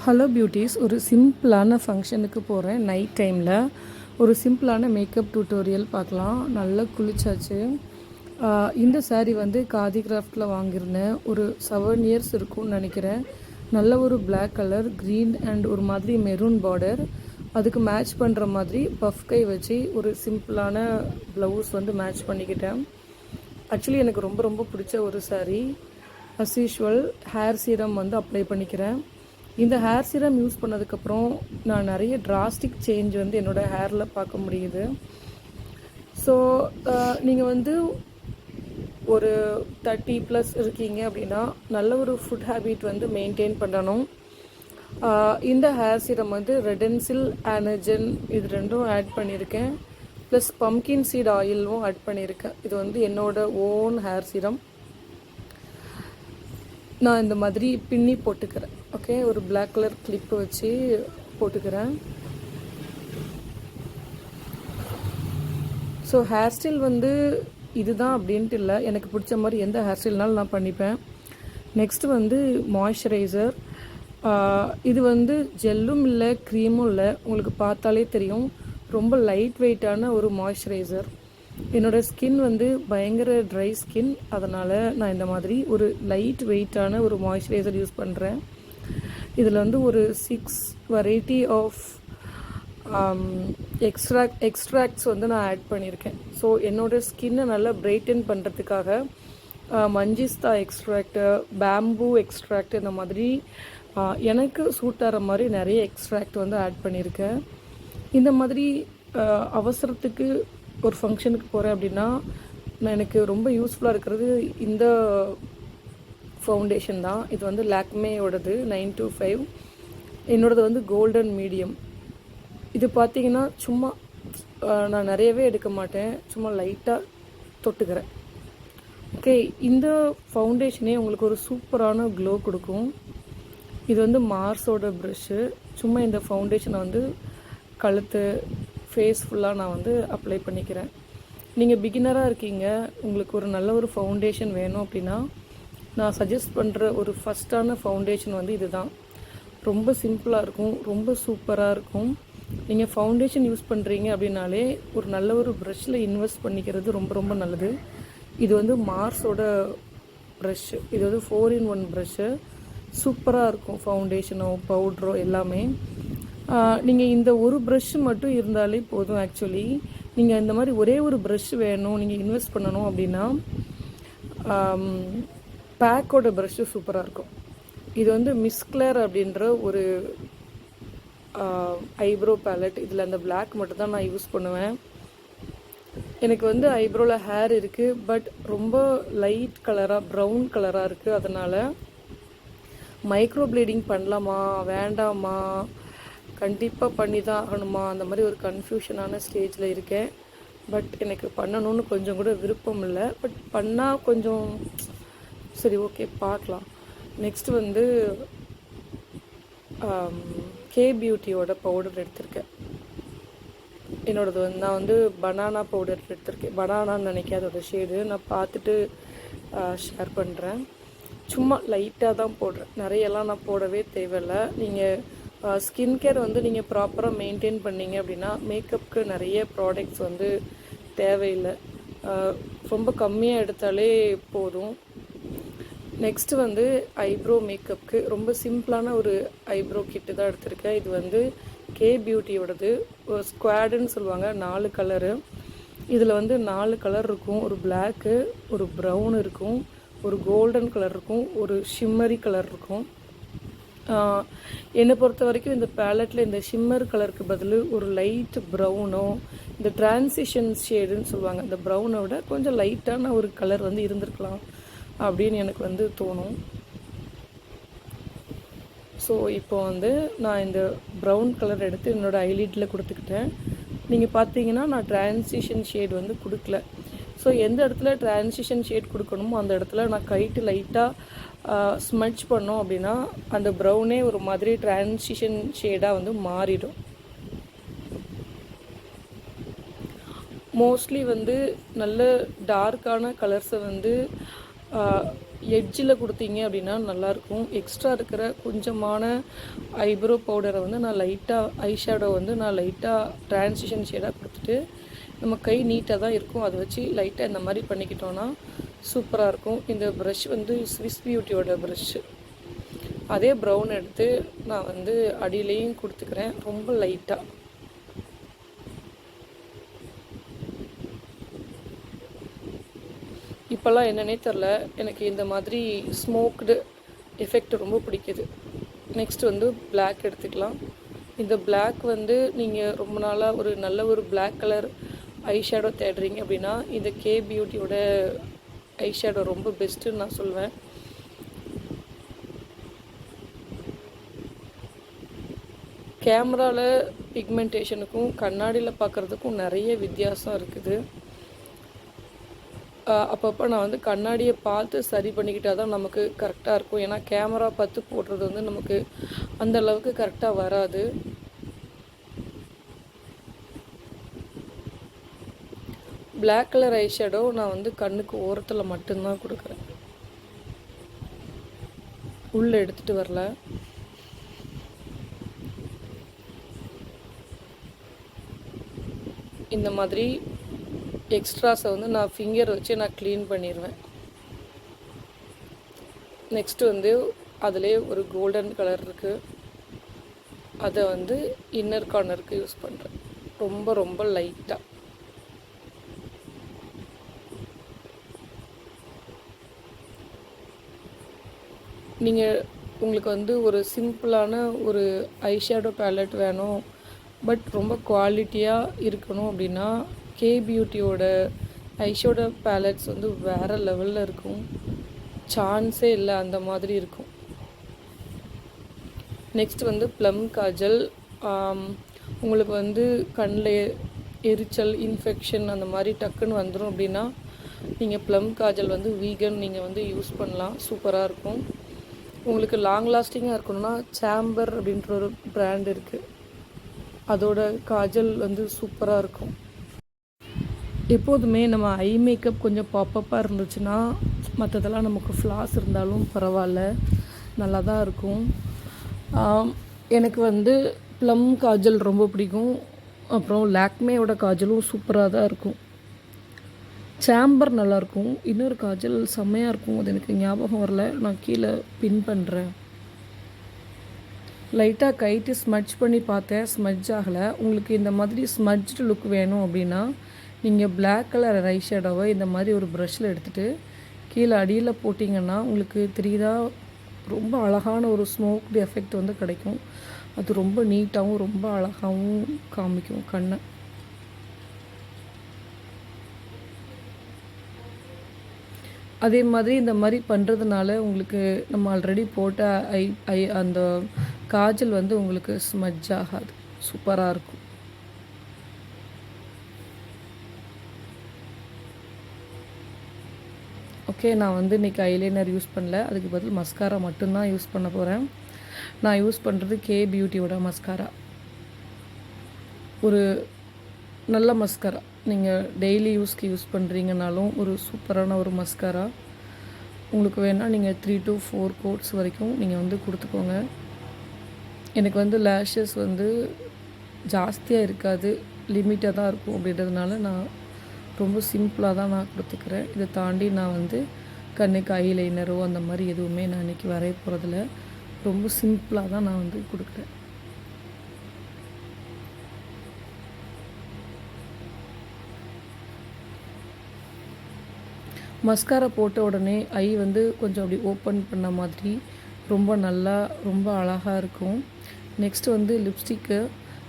Hello beauties, ஒரு சிம்பிளான ஃபங்க்ஷனுக்கு போகிறேன். நைட் டைமில் ஒரு சிம்பிளான மேக்கப் டியூட்டோரியல் பார்க்கலாம். நல்லா குளிச்சாச்சு. இந்த சாரீ வந்து காதி கிராஃப்டில் வாங்கியிருந்தேன். ஒரு 7 இயர்ஸ் இருக்கும்னு நினைக்கிறேன். நல்ல ஒரு பிளாக் கலர், க்ரீன் அண்ட் ஒரு மாதிரி மெரூன் பார்டர். அதுக்கு மேட்ச் பண்ணுற மாதிரி பஃப் கை வச்சு ஒரு சிம்பிளான ப்ளவுஸ் வந்து மேட்ச் பண்ணிக்கிட்டேன். ஆக்சுவலி எனக்கு ரொம்ப ரொம்ப பிடிச்ச ஒரு sari. As usual hair serum வந்து அப்ளை பண்ணிக்கிறேன். இந்த ஹேர் சீரம் யூஸ் பண்ணதுக்கப்புறம் நான் நிறைய டிராஸ்டிக் சேஞ்ச் வந்து என்னோடய ஹேரில் பார்க்க முடியுது. ஸோ நீங்கள் வந்து ஒரு 30+ இருக்கீங்க அப்படின்னா நல்ல ஒரு ஃபுட் ஹேபிட் வந்து மெயின்டைன் பண்ணணும். இந்த ஹேர் சீரம் வந்து ரெடென்சில் ஆனர்ஜன் இது ரெண்டும் ஆட் பண்ணியிருக்கேன். ப்ளஸ் பம்கின் சீட் ஆயிலும் ஆட் பண்ணியிருக்கேன். இது வந்து என்னோடய ஓன் ஹேர் சீரம். நான் இந்த மாதிரி பின்னி போட்டுக்கிறேன். ஓகே, ஒரு பிளாக் கலர் கிளிப்பு வச்சு போட்டுக்கிறேன். ஸோ ஹேர் ஸ்டைல் வந்து இதுதான் அப்படின்ட்டு இல்லை, எனக்கு பிடிச்ச மாதிரி எந்த ஹேர் ஸ்டைல்னாலும் நான் பண்ணிப்பேன். நெக்ஸ்ட்டு வந்து மாய்ஸ்சரைசர். இது வந்து ஜெல்லும் இல்லை க்ரீமும் இல்லை, உங்களுக்கு பார்த்தாலே தெரியும். ரொம்ப லைட் வெயிட்டான ஒரு மாய்ஸ்சரைசர். என்னோடய ஸ்கின் வந்து பயங்கர ட்ரை ஸ்கின், அதனால் நான் இந்த மாதிரி ஒரு லைட் வெயிட்டான ஒரு மாய்ஸ்சரைசர் யூஸ் பண்ணுறேன். இதில் வந்து ஒரு 6 வெரைட்டி ஆஃப் எக்ஸ்ட்ராக்ட்ஸ் வந்து நான் ஆட் பண்ணியிருக்கேன். ஸோ என்னோடய ஸ்கின்னை நல்லா பிரைட்டன் பண்ணுறதுக்காக மஞ்சிஸ்தா எக்ஸ்ட்ராக்டு, பேம்பூ எக்ஸ்ட்ராக்ட், இந்த மாதிரி எனக்கு சூட் ஆகிற மாதிரி நிறைய எக்ஸ்ட்ராக்ட் வந்து ஆட் பண்ணியிருக்கேன். இந்த மாதிரி அவசரத்துக்கு ஒரு ஃபங்க்ஷனுக்கு போகிறேன் அப்படின்னா எனக்கு ரொம்ப யூஸ்ஃபுல்லாக இருக்கிறது இந்த ஃபவுண்டேஷன் தான். இது வந்து லாக்மேயோடது 925. என்னோடது வந்து கோல்டன் மீடியம். இது பார்த்திங்கன்னா சும்மா நான் நிறையவே எடுக்க மாட்டேன், சும்மா லைட்டாக தொட்டுக்கிறேன். ஓகே, இந்த ஃபவுண்டேஷனே உங்களுக்கு ஒரு சூப்பரான க்ளோ கொடுக்கும். இது வந்து மார்ஸோட ப்ரஷ்ஷு. சும்மா இந்த ஃபவுண்டேஷனை வந்து கழுத்து, ஃபேஸ் ஃபுல்லாக நான் வந்து அப்ளை பண்ணிக்கிறேன். நீங்கள் பிகினராக இருக்கீங்க, உங்களுக்கு ஒரு நல்ல ஒரு ஃபவுண்டேஷன் வேணும் அப்படின்னா நான் சஜஸ்ட் பண்ணுற ஒரு ஃபஸ்ட்டான ஃபவுண்டேஷன் வந்து இது தான். ரொம்ப சிம்பிளாக இருக்கும், ரொம்ப சூப்பராக இருக்கும். நீங்கள் ஃபவுண்டேஷன் யூஸ் பண்ணுறீங்க அப்படின்னாலே ஒரு நல்ல ஒரு ப்ரஷ்ஷில் இன்வெஸ்ட் பண்ணிக்கிறது ரொம்ப ரொம்ப நல்லது. இது வந்து மார்ஸோட ப்ரஷ்ஷு. இது வந்து 4-in-1 ப்ரஷ்ஷு. சூப்பராக இருக்கும் ஃபவுண்டேஷனோ பவுட்ரோ எல்லாமே. நீங்கள் இந்த ஒரு ப்ரஷ்ஷு மட்டும் இருந்தாலே போதும். ஆக்சுவலி நீங்கள் இந்த மாதிரி ஒரே ஒரு ப்ரஷ் வேணும், நீங்கள் இன்வெஸ்ட் பண்ணணும் அப்படின்னா பேக்கோட ப்ரஷ்ஷு சூப்பராக இருக்கும். இது வந்து மிஸ்க்ளர் அப்படின்ற ஒரு ஐப்ரோ பேலட். இதில் அந்த பிளாக் மட்டும் தான் நான் யூஸ் பண்ணுவேன். எனக்கு வந்து ஐப்ரோவில் ஹேர் இருக்குது, பட் ரொம்ப லைட் கலராக ப்ரௌன் கலராக இருக்குது. அதனால் மைக்ரோ ப்ளீடிங் பண்ணலாமா வேண்டாமா, கண்டிப்பாக பண்ணி தான் ஆகணுமா, அந்த மாதிரி ஒரு கன்ஃபியூஷனான ஸ்டேஜில் இருக்கேன். பட் எனக்கு பண்ணணும்னு கொஞ்சம் கூட விருப்பம் இல்லை. பட் பண்ணால் கொஞ்சம் சரி, ஓகே பார்க்கலாம். நெக்ஸ்ட்டு வந்து கே பியூட்டியோட பவுடர் எடுத்திருக்கேன். என்னோடது வந்து நான் வந்து பனானா பவுடர் எடுத்திருக்கேன். பனானான்னு நினைக்காத அதோட ஷேடு நான் பார்த்துட்டு ஷேர் பண்ணுறேன். சும்மா லைட்டாக தான் போடுறேன், நிறையெல்லாம் நான் போடவே தேவையில்லை. நீங்கள் ஸ்கின் கேர் வந்து நீங்கள் ப்ராப்பராக மெயின்டைன் பண்ணிங்க அப்படின்னா மேக்கப்புக்கு நிறைய ப்ராடக்ட்ஸ் வந்து தேவையில்லை, ரொம்ப கம்மியாக எடுத்தாலே போதும். நெக்ஸ்ட்டு வந்து ஐப்ரோ மேக்கப்புக்கு ரொம்ப சிம்பிளான ஒரு ஐப்ரோ கிட்டு தான் எடுத்திருக்கேன். இது வந்து கே பியூட்டியோடது. ஒரு ஸ்குவாடுன்னு சொல்லுவாங்க, 4 கலரு. இதில் வந்து 4 கலர் இருக்கும். ஒரு பிளாக்கு, ஒரு ப்ரௌன் இருக்கும், ஒரு கோல்டன் கலர் இருக்கும், ஒரு ஷிம்மரி கலர் இருக்கும். என்னை பொறுத்த வரைக்கும் இந்த பேலட்டில் இந்த ஷிம்மர் கலருக்கு பதில் ஒரு லைட் ப்ரௌனோ, இந்த டிரான்சிஷன் ஷேடுன்னு சொல்லுவாங்க, இந்த ப்ரௌனை விட கொஞ்சம் லைட்டான ஒரு கலர் வந்து இருந்திருக்கலாம் அப்படின்னு எனக்கு வந்து தோணும். ஸோ இப்போ வந்து நான் இந்த ப்ரௌன் கலர் எடுத்து என்னோடய ஐலிட்டில் கொடுத்துக்கிட்டேன். நீங்கள் பார்த்தீங்கன்னா நான் டிரான்சிஷன் ஷேட் வந்து கொடுக்கல. ஸோ எந்த இடத்துல டிரான்சிஷன் ஷேட் கொடுக்கணுமோ அந்த இடத்துல நான் கைட்டு லைட்டாக ஸ்மட்ச் பண்ணோம் அப்படின்னா அந்த ப்ரௌனே ஒரு மாதிரி டிரான்சிஷன் ஷேடாக வந்து மாறிடும். மோஸ்ட்லி வந்து நல்ல டார்க்கான கலர்ஸை வந்து எட்ஜில் கொடுத்தீங்க அப்படின்னா நல்லாயிருக்கும். எக்ஸ்ட்ரா இருக்கிற கொஞ்சமான ஐப்ரோ பவுடரை வந்து நான் லைட்டாக ஐஷேடோ வந்து நான் லைட்டாக ட்ரான்சிஷன் ஷேடாக கொடுத்துட்டு நம்ம கை நீட்டாக தான் இருக்கும், அதை வச்சு லைட்டாக இந்த மாதிரி பண்ணிக்கிட்டோன்னா சூப்பராக இருக்கும். இந்த ப்ரஷ் வந்து ஸ்விஸ் பியூட்டியோட ப்ரஷ்ஷு. அதே ப்ரௌன் எடுத்து நான் வந்து அடியிலையும் கொடுத்துக்கிறேன் ரொம்ப லைட்டாக. இப்போல்லாம் என்னன்னே தெரில, எனக்கு இந்த மாதிரி ஸ்மோக்டு எஃபெக்ட் ரொம்ப பிடிக்குது. நெக்ஸ்ட் வந்து பிளாக் எடுத்துக்கலாம். இந்த பிளாக் வந்து நீங்கள் ரொம்ப நாளாக ஒரு நல்ல ஒரு பிளாக் கலர் ஐஷேடோ தேடுறீங்க அப்படின்னா இந்த கே பியூட்டியோட ஐஷேடோ ரொம்ப பெஸ்ட்டுன்னு நான் சொல்வேன். கேமராவில் பிக்மெண்டேஷனுக்கும் கண்ணாடியில் பார்க்குறதுக்கும் நிறைய வித்தியாசம் இருக்குது. அப்பப்போ நான் வந்து கண்ணாடியை பார்த்து சரி பண்ணிக்கிட்டால் தான் நமக்கு கரெக்டாக இருக்கும். ஏன்னா கேமரா பார்த்து போடுறது வந்து நமக்கு அந்த அளவுக்கு கரெக்டாக வராது. பிளாக் கலர் ஐஷேடோ நான் வந்து கண்ணுக்கு ஓரத்தில் மட்டும்தான் கொடுக்குறேன், உள்ளே எடுத்துகிட்டு வரல. இந்த மாதிரி எக்ஸ்ட்ராஸை வந்து நான் ஃபிங்கர் வச்சு நான் க்ளீன் பண்ணிடுவேன். நெக்ஸ்ட்டு வந்து அதிலே ஒரு கோல்டன் கலர் இருக்குது, அதை வந்து இன்னர் கார்னருக்கு யூஸ் பண்ணுறேன் ரொம்ப ரொம்ப லைட்டாக. நீங்கள் உங்களுக்கு வந்து ஒரு சிம்பிளான ஒரு ஐஷேடோ பேலட் வேணும், பட் ரொம்ப குவாலிட்டியாக இருக்கணும் அப்படின்னா கே பியூட்டியோட ஐஷேடோ பேலட்ஸ் வந்து வேறு லெவலில் இருக்கும், சான்ஸே இல்லை, அந்த மாதிரி இருக்கும். நெக்ஸ்ட் வந்து ப்ளம் காஜல். உங்களுக்கு வந்து கண்ணில் எரிச்சல் இன்ஃபெக்ஷன் அந்த மாதிரி டக்குன்னு வந்துடும் அப்படின்னா நீங்கள் ப்ளம் காஜல் வந்து வீகன் நீங்கள் வந்து யூஸ் பண்ணலாம், சூப்பராக இருக்கும். உங்களுக்கு லாங் லாஸ்டிங்காக இருக்கணும்னா சாம்பர் அப்படின்ற ஒரு பிராண்ட் இருக்குது, அதோட காஜல் வந்து சூப்பராக இருக்கும். எப்போதுமே நம்ம ஐ மேக்கப் கொஞ்சம் பாப்பப்பாக இருந்துச்சுன்னா மற்றதெல்லாம் நமக்கு ஃப்ளாஸ் இருந்தாலும் பரவாயில்ல, நல்லா தான் இருக்கும். எனக்கு வந்து ப்ளம் காஜல் ரொம்ப பிடிக்கும். அப்புறம் லாக்மேயோட காஜலும் சூப்பராக தான் இருக்கும். சாம்பர் நல்லாயிருக்கும், இன்னொரு காஜல் செம்மையாக இருக்கும், அது எனக்கு ஞாபகம் வரல, நான் கீழே பின் பண்ணுறேன். லைட்டாக கைட்டு ஸ்மட்ச் பண்ணி பார்த்தேன், ஸ்மட்ச் ஆகலை. உங்களுக்கு இந்த மாதிரி ஸ்மட்ச்டு லுக் வேணும் அப்படின்னா நீங்கள் பிளாக் கலர் ஐஷேடோவை இந்த மாதிரி ஒரு ப்ரஷ்ஷில் எடுத்துகிட்டு கீழே அடியில் போட்டிங்கன்னா உங்களுக்கு தெரியுதா ரொம்ப அழகான ஒரு ஸ்மோக்டு எஃபெக்ட் வந்து கிடைக்கும். அது ரொம்ப நீட்டாகவும் ரொம்ப அழகாகவும் காமிக்கும் கண்ணை. அதே மாதிரி இந்த மாதிரி பண்ணுறதுனால உங்களுக்கு நம்ம ஆல்ரெடி போட்ட அந்த காஜல் வந்து உங்களுக்கு ஸ்மட்ச் ஆகாது, சூப்பராக இருக்கும். ஓகே, நான் வந்து இன்றைக்கி ஐலைனர் யூஸ் பண்ணல, அதுக்கு பதில் மஸ்காரா மட்டும்தான் யூஸ் பண்ண போகிறேன். நான் யூஸ் பண்ணுறது கே பியூட்டியோட மஸ்காரா, ஒரு நல்ல மஸ்காரா. நீங்கள் டெய்லி யூஸ்க்கு யூஸ் பண்ணுறீங்கனாலும் ஒரு சூப்பரான ஒரு மஸ்காரா. உங்களுக்கு வேணால் நீங்கள் 3 to 4 கோட்ஸ் வரைக்கும் நீங்கள் வந்து கொடுத்துக்கோங்க. எனக்கு வந்து லேஷஸ் வந்து ஜாஸ்தியாக இருக்காது, லிமிட்டாக தான் இருக்கும். அப்படின்றதுனால நான் ரொம்ப சிம்பிளாக தான் நான் கொடுத்துக்கிறேன். இதை தாண்டி நான் வந்து கண்ணுக்கு ஐலைனரோ அந்த மாதிரி எதுவுமே நான் இன்றைக்கி வரைய போகிறதில்ல, ரொம்ப சிம்பிளாக தான் நான் வந்து கொடுக்குறேன். மஸ்காரா போட்ட உடனே ஐ வந்து கொஞ்சம் அப்படி ஓப்பன் பண்ண மாதிரி ரொம்ப நல்லா ரொம்ப அழகாக இருக்கும். நெக்ஸ்ட்டு வந்து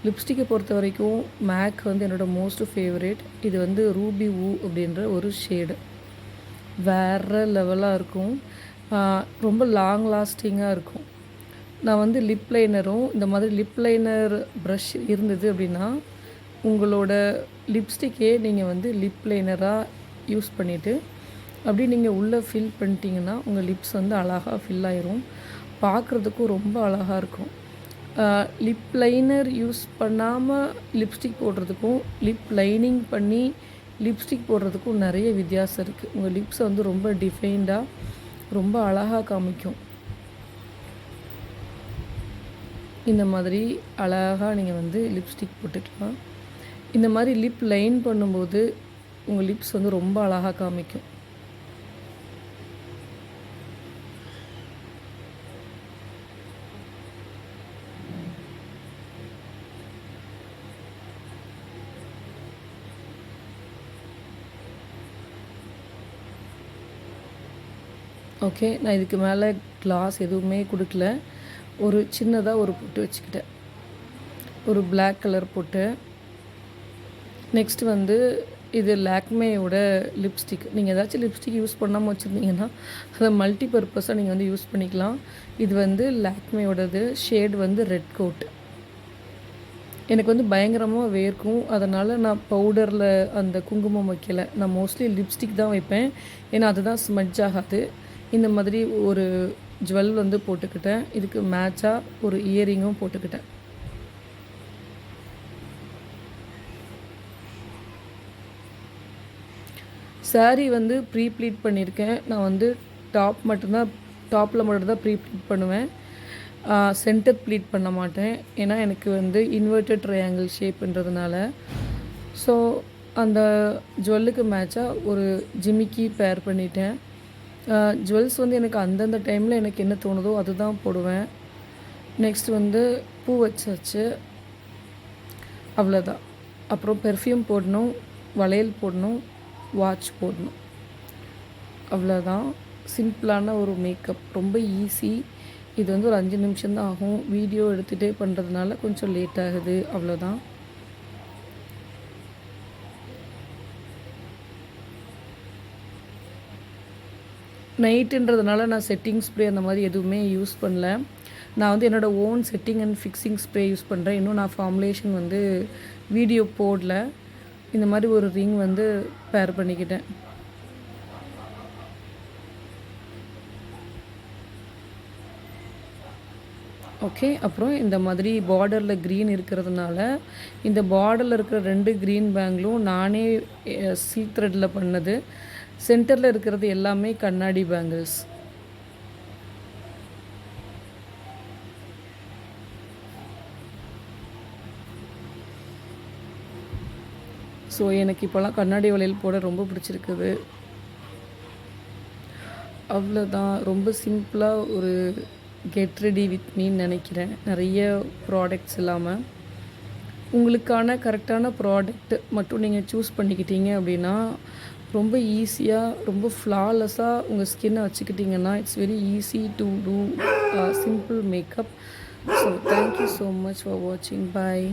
லிப்ஸ்டிக்கை பொறுத்த வரைக்கும் மேக் வந்து என்னோடய மோஸ்ட் ஃபேவரேட். இது வந்து ரூபி ஊ அப்படின்ற ஒரு ஷேடு, வேறு லெவலாக இருக்கும், ரொம்ப லாங் லாஸ்டிங்காக இருக்கும். நான் வந்து லிப் லைனரும் இந்த மாதிரி லிப் லைனர் ப்ரஷ் இருந்தது அப்படின்னா உங்களோட லிப்ஸ்டிக்கே நீங்கள் வந்து லிப் லைனராக யூஸ் பண்ணிவிட்டு அப்படி நீங்கள் உள்ளே ஃபில் பண்ணிட்டீங்கன்னா உங்கள் லிப்ஸ் வந்து அழகாக ஃபில் ஆயிரும், பார்க்குறதுக்கும் ரொம்ப அழகாக இருக்கும். லிப் லைனர் யூஸ் பண்ணாமல் லிப்ஸ்டிக் போடுறதுக்கும் லிப் லைனிங் பண்ணி லிப்ஸ்டிக் போடுறதுக்கும் நிறைய வித்தியாசம் இருக்குது. உங்கள் லிப்ஸை வந்து ரொம்ப டிஃபைன்டாக ரொம்ப அழகாக காமிக்கும். இந்த மாதிரி அழகாக நீங்கள் வந்து லிப்ஸ்டிக் போட்டுக்கலாம். இந்த மாதிரி லிப் லைன் பண்ணும்போது உங்கள் லிப்ஸ் வந்து ரொம்ப அழகாக காமிக்கும். ஓகே, நான் இதுக்கு மேலே கிளாஸ் எதுவுமே கொடுக்கல. ஒரு சின்னதாக ஒரு பொட்டு வச்சுக்கிட்டேன், ஒரு பிளாக் கலர் பொட்டு. நெக்ஸ்ட் வந்து இது லாக்மேயோட லிப்ஸ்டிக். நீங்கள் ஏதாச்சும் லிப்ஸ்டிக் யூஸ் பண்ணாமல் வச்சுருந்தீங்கன்னா அதை மல்டி பர்பஸாக நீங்கள் வந்து யூஸ் பண்ணிக்கலாம். இது வந்து லாக்மேயோடது. ஷேட் வந்து ரெட் கோட். எனக்கு வந்து பயங்கரமாக வேர்க்கும், அதனால் நான் பவுடரில் அந்த குங்குமம் வைக்கலை. நான் மோஸ்ட்லி லிப்ஸ்டிக் தான் வைப்பேன், ஏன்னா அதுதான் ஸ்மட்ஜ் ஆகாது. இந்த மாதிரி ஒரு ஜுவல் வந்து போட்டுக்கிட்டேன். இதுக்கு மேட்சாக ஒரு இயரிங்கும் போட்டுக்கிட்டேன். சாரீ வந்து ப்ரீ ப்ளீட் பண்ணியிருக்கேன். நான் வந்து டாப்பில் மட்டும்தான் ப்ரீ ப்ளீட் பண்ணுவேன். சென்டர் ப்ளீட் பண்ண மாட்டேன், ஏன்னா எனக்கு வந்து இன்வெர்டட் ட்ரையாங்கிள் ஷேப்புன்றதுனால. ஸோ அந்த ஜுவல்லுக்கு மேட்சாக ஒரு ஜிமிக்கி பேர் பண்ணிட்டேன். ஜுவல்ஸ் வந்து எனக்கு அந்தந்த டைமில் எனக்கு என்ன தோணுதோ அதுதான் போடுவேன். நெக்ஸ்ட் வந்து பூ வச்சாச்சு, அவ்வளோதான். அப்புறம் பெர்ஃப்யூம் போடணும், வளையல் போடணும், வாட்ச் போடணும், அவ்வளோதான். சிம்பிளான ஒரு மேக்கப், ரொம்ப ஈஸி. இது வந்து ஒரு 5 நிமிஷம்தான் ஆகும். வீடியோ எடுத்துகிட்டே பண்ணுறதுனால கொஞ்சம் லேட் ஆகுது, அவ்வளோதான். நைட்டுன்றதுனால நான் செட்டிங் ஸ்ப்ரே அந்த மாதிரி எதுவுமே யூஸ் பண்ணல. நான் வந்து என்னோடய own setting and fixing spray use பண்ணுறேன். இன்னும் நான் ஃபார்முலேஷன் வந்து வீடியோ போடல. இந்த மாதிரி ஒரு ரிங் வந்து பேர் பண்ணிக்கிட்டேன். ஓகே, அப்புறம் இந்த மாதிரி பார்டரில் க்ரீன் இருக்கிறதுனால இந்த பார்டரில் இருக்கிற 2 க்ரீன் பேங்கிளும் நானே சில்க் த்ரெட்டில் பண்ணது. சென்டரில் இருக்கிறது எல்லாமே கண்ணாடி பேங்கிள்ஸ். ஸோ எனக்கு இப்போலாம் கண்ணாடி வளையல் போட ரொம்ப பிடிச்சிருக்குது. அவ்வளோதான். ரொம்ப சிம்பிளாக ஒரு கெட் ரெடி வித் மீன்னு நினைக்கிறேன். நிறைய ப்ராடக்ட்ஸ் இல்லாமல் உங்களுக்கான கரெக்டான ப்ராடக்ட் மட்டும் நீங்கள் சூஸ் பண்ணிக்கிட்டீங்க அப்படின்னா ரொம்ப ஈஸியாக, ரொம்ப ஃப்ளாலெஸ்ஸாக உங்கள் ஸ்கின்னை வச்சுக்கிட்டிங்கன்னா it's very easy to do simple makeup. So thank you so much for வாட்சிங். பாய்.